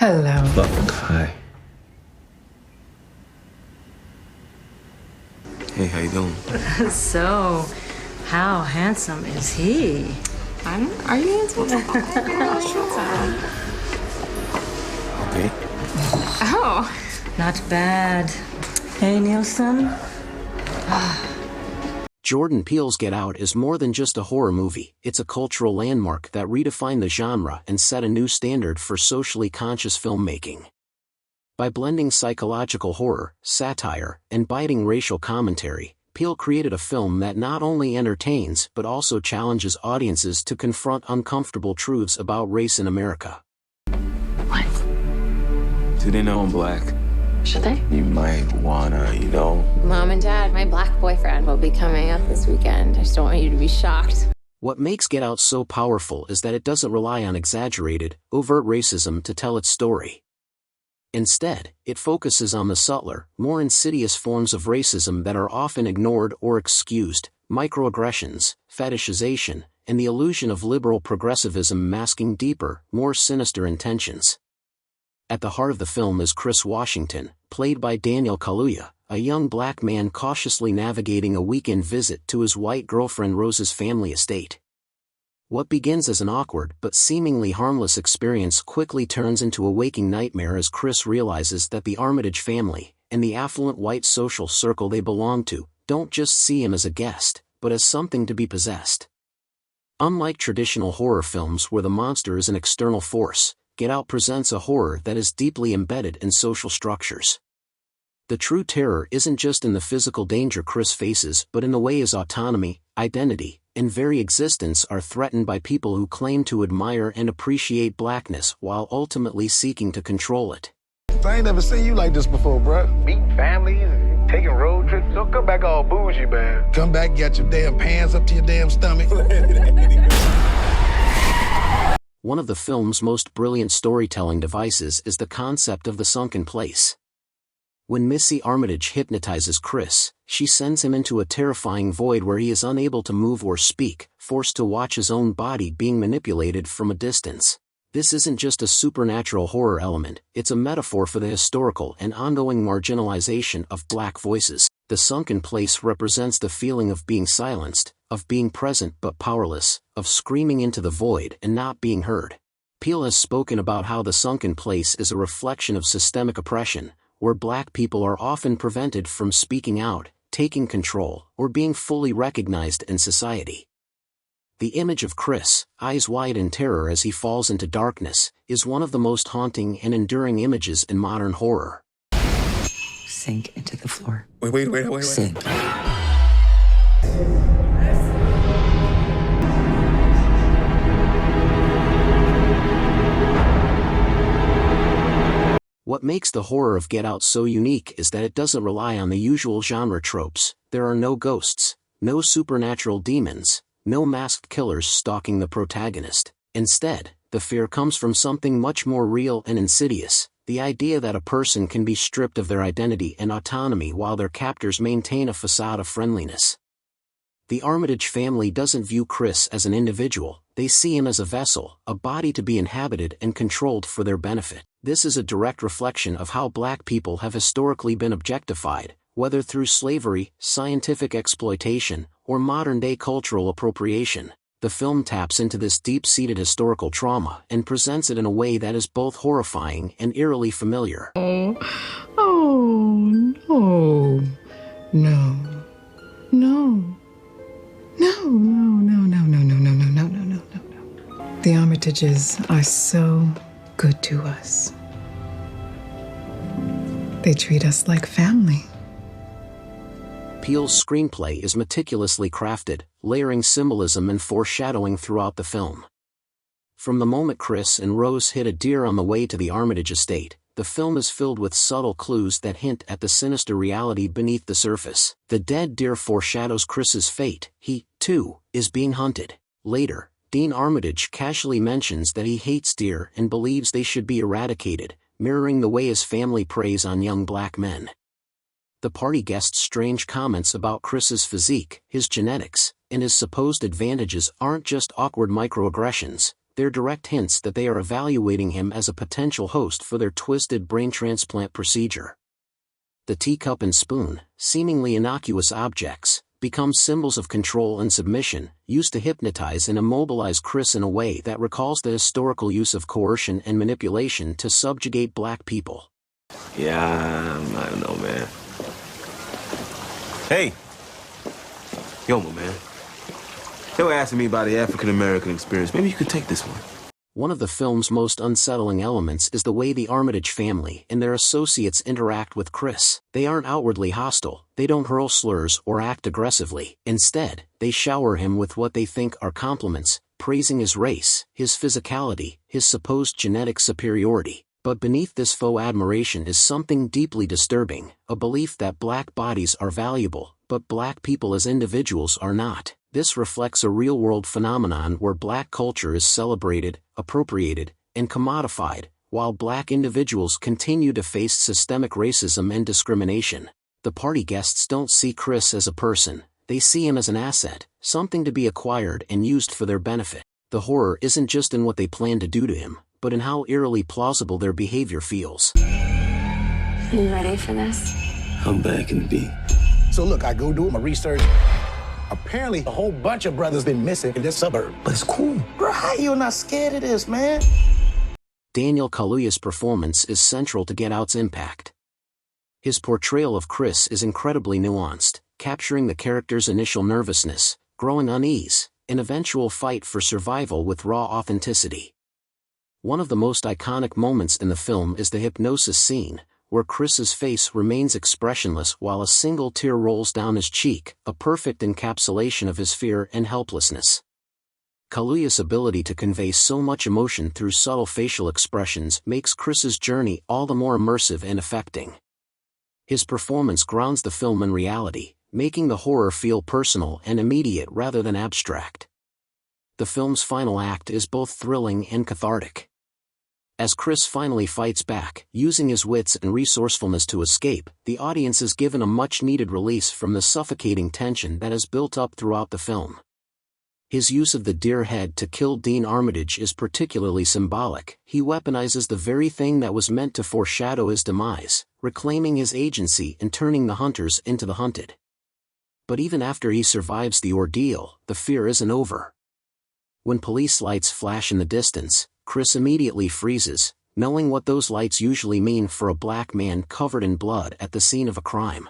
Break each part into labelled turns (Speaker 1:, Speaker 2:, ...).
Speaker 1: Hello.
Speaker 2: Fuck, hi. Hey, how you doing?
Speaker 3: So, how handsome is he?
Speaker 4: Are you handsome?
Speaker 2: Okay.
Speaker 4: Oh.
Speaker 3: Not bad. Hey, Nielsen?
Speaker 5: Jordan Peele's Get Out is more than just a horror movie. It's a cultural landmark that redefined the genre and set a new standard for socially conscious filmmaking. By blending psychological horror, satire, and biting racial commentary, Peele created a film that not only entertains but also challenges audiences to confront uncomfortable truths about race in America.
Speaker 4: What?
Speaker 2: Do they know I'm black?
Speaker 4: Should they?
Speaker 2: You might wanna,
Speaker 4: Mom and Dad, my black boyfriend will be coming up this weekend. I just don't want you to be shocked.
Speaker 5: What makes Get Out so powerful is that it doesn't rely on exaggerated, overt racism to tell its story. Instead, it focuses on the subtler, more insidious forms of racism that are often ignored or excused: microaggressions, fetishization, and the illusion of liberal progressivism masking deeper, more sinister intentions. At the heart of the film is Chris Washington, played by Daniel Kaluuya, a young black man cautiously navigating a weekend visit to his white girlfriend Rose's family estate. What begins as an awkward but seemingly harmless experience quickly turns into a waking nightmare as Chris realizes that the Armitage family, and the affluent white social circle they belong to, don't just see him as a guest, but as something to be possessed. Unlike traditional horror films where the monster is an external force, Get Out presents a horror that is deeply embedded in social structures. The true terror isn't just in the physical danger Chris faces but in the way his autonomy, identity, and very existence are threatened by people who claim to admire and appreciate blackness while ultimately seeking to control it.
Speaker 6: I ain't never seen you like this before, bruh. Meeting families, taking road trips. Don't come back all bougie, man. Come back, get your damn pants up to your damn stomach.
Speaker 5: One of the film's most brilliant storytelling devices is the concept of the sunken place. When Missy Armitage hypnotizes Chris, she sends him into a terrifying void where he is unable to move or speak, forced to watch his own body being manipulated from a distance. This isn't just a supernatural horror element, it's a metaphor for the historical and ongoing marginalization of black voices. The sunken place represents the feeling of being silenced, of being present but powerless, of screaming into the void and not being heard. Peele has spoken about how the sunken place is a reflection of systemic oppression, where black people are often prevented from speaking out, taking control, or being fully recognized in society. The image of Chris, eyes wide in terror as he falls into darkness, is one of the most haunting and enduring images in modern horror.
Speaker 1: Sink into the floor.
Speaker 2: Wait.
Speaker 1: Sink.
Speaker 5: What makes the horror of Get Out so unique is that it doesn't rely on the usual genre tropes. There are no ghosts, no supernatural demons, no masked killers stalking the protagonist. Instead, the fear comes from something much more real and insidious: the idea that a person can be stripped of their identity and autonomy while their captors maintain a facade of friendliness. The Armitage family doesn't view Chris as an individual, they see him as a vessel, a body to be inhabited and controlled for their benefit. This is a direct reflection of how black people have historically been objectified, whether through slavery, scientific exploitation, or modern-day cultural appropriation. The film taps into this deep-seated historical trauma and presents it in a way that is both horrifying and eerily familiar.
Speaker 1: Oh, no. No. No. No, no, no, no, no, no, no, no, no, no, no, no. The Armitages are so good to us. They treat us like family.
Speaker 5: Peele's screenplay is meticulously crafted, layering symbolism and foreshadowing throughout the film. From the moment Chris and Rose hit a deer on the way to the Armitage estate, the film is filled with subtle clues that hint at the sinister reality beneath the surface. The dead deer foreshadows Chris's fate. He, too, is being hunted. Later, Dean Armitage casually mentions that he hates deer and believes they should be eradicated, mirroring the way his family preys on young black men. The party guest's strange comments about Chris's physique, his genetics, and his supposed advantages aren't just awkward microaggressions, they're direct hints that they are evaluating him as a potential host for their twisted brain transplant procedure. The teacup and spoon, seemingly innocuous objects, become symbols of control and submission, used to hypnotize and immobilize Chris in a way that recalls the historical use of coercion and manipulation to subjugate black people.
Speaker 2: Yeah, I don't know, man. Hey! Yo, my man. They were asking me about the African-American experience. Maybe you could take this one.
Speaker 5: One of the film's most unsettling elements is the way the Armitage family and their associates interact with Chris. They aren't outwardly hostile, they don't hurl slurs or act aggressively. Instead, they shower him with what they think are compliments, praising his race, his physicality, his supposed genetic superiority. But beneath this faux admiration is something deeply disturbing, a belief that black bodies are valuable, but black people as individuals are not. This reflects a real-world phenomenon where black culture is celebrated, appropriated, and commodified, while black individuals continue to face systemic racism and discrimination. The party guests don't see Chris as a person, they see him as an asset, something to be acquired and used for their benefit. The horror isn't just in what they plan to do to him, but in how eerily plausible their behavior feels.
Speaker 4: You ready for this?
Speaker 2: I'm back in the beat.
Speaker 6: So look, I go do my research. Apparently, a whole bunch of brothers been missing in this suburb. But it's cool. Bro, how you not scared of this, man?
Speaker 5: Daniel Kaluuya's performance is central to Get Out's impact. His portrayal of Chris is incredibly nuanced, capturing the character's initial nervousness, growing unease, and eventual fight for survival with raw authenticity. One of the most iconic moments in the film is the hypnosis scene, where Chris's face remains expressionless while a single tear rolls down his cheek, a perfect encapsulation of his fear and helplessness. Kaluuya's ability to convey so much emotion through subtle facial expressions makes Chris's journey all the more immersive and affecting. His performance grounds the film in reality, making the horror feel personal and immediate rather than abstract. The film's final act is both thrilling and cathartic. As Chris finally fights back, using his wits and resourcefulness to escape, the audience is given a much-needed release from the suffocating tension that has built up throughout the film. His use of the deer head to kill Dean Armitage is particularly symbolic. He weaponizes the very thing that was meant to foreshadow his demise, reclaiming his agency and turning the hunters into the hunted. But even after he survives the ordeal, the fear isn't over. When police lights flash in the distance, Chris immediately freezes, knowing what those lights usually mean for a black man covered in blood at the scene of a crime.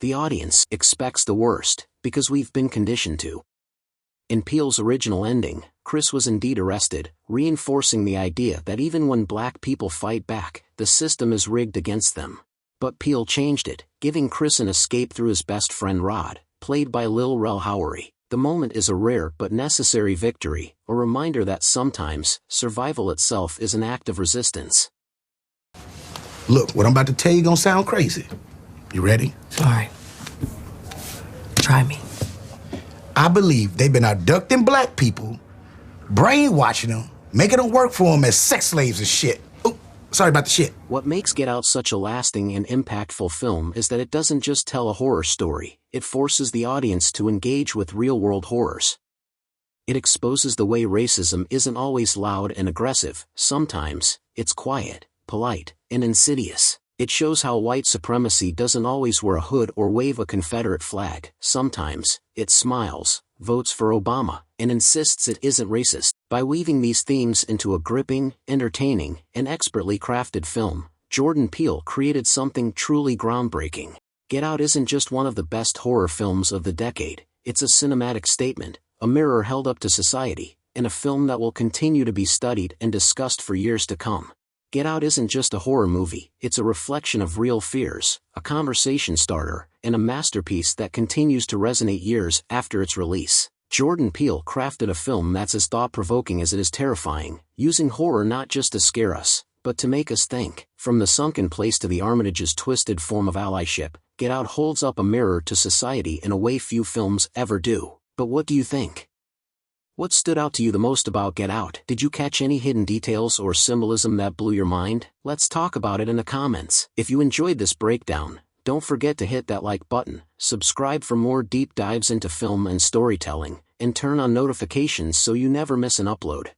Speaker 5: The audience expects the worst, because we've been conditioned to. In Peele's original ending, Chris was indeed arrested, reinforcing the idea that even when black people fight back, the system is rigged against them. But Peele changed it, giving Chris an escape through his best friend Rod, played by Lil Rel Howery. The moment is a rare but necessary victory, a reminder that sometimes, survival itself is an act of resistance.
Speaker 6: Look, what I'm about to tell you gonna sound crazy. You ready?
Speaker 1: All right. Try me.
Speaker 6: I believe they've been abducting black people, brainwashing them, making them work for them as sex slaves and shit. Oh, sorry about the shit.
Speaker 5: What makes Get Out such a lasting and impactful film is that it doesn't just tell a horror story, it forces the audience to engage with real-world horrors. It exposes the way racism isn't always loud and aggressive, sometimes, it's quiet, polite, and insidious. It shows how white supremacy doesn't always wear a hood or wave a Confederate flag. Sometimes, it smiles, votes for Obama, and insists it isn't racist. By weaving these themes into a gripping, entertaining, and expertly crafted film, Jordan Peele created something truly groundbreaking. Get Out isn't just one of the best horror films of the decade, it's a cinematic statement, a mirror held up to society, and a film that will continue to be studied and discussed for years to come. Get Out isn't just a horror movie, it's a reflection of real fears, a conversation starter, and a masterpiece that continues to resonate years after its release. Jordan Peele crafted a film that's as thought-provoking as it is terrifying, using horror not just to scare us, but to make us think. From the sunken place to the Armitage's twisted form of allyship, Get Out holds up a mirror to society in a way few films ever do. But what do you think? What stood out to you the most about Get Out? Did you catch any hidden details or symbolism that blew your mind? Let's talk about it in the comments. If you enjoyed this breakdown, don't forget to hit that like button, subscribe for more deep dives into film and storytelling, and turn on notifications so you never miss an upload.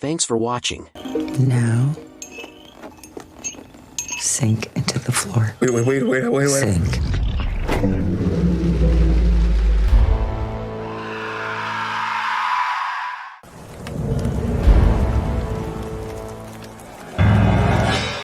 Speaker 5: Thanks for watching.
Speaker 7: Now, sink into the floor.
Speaker 8: Wait.
Speaker 7: Sink.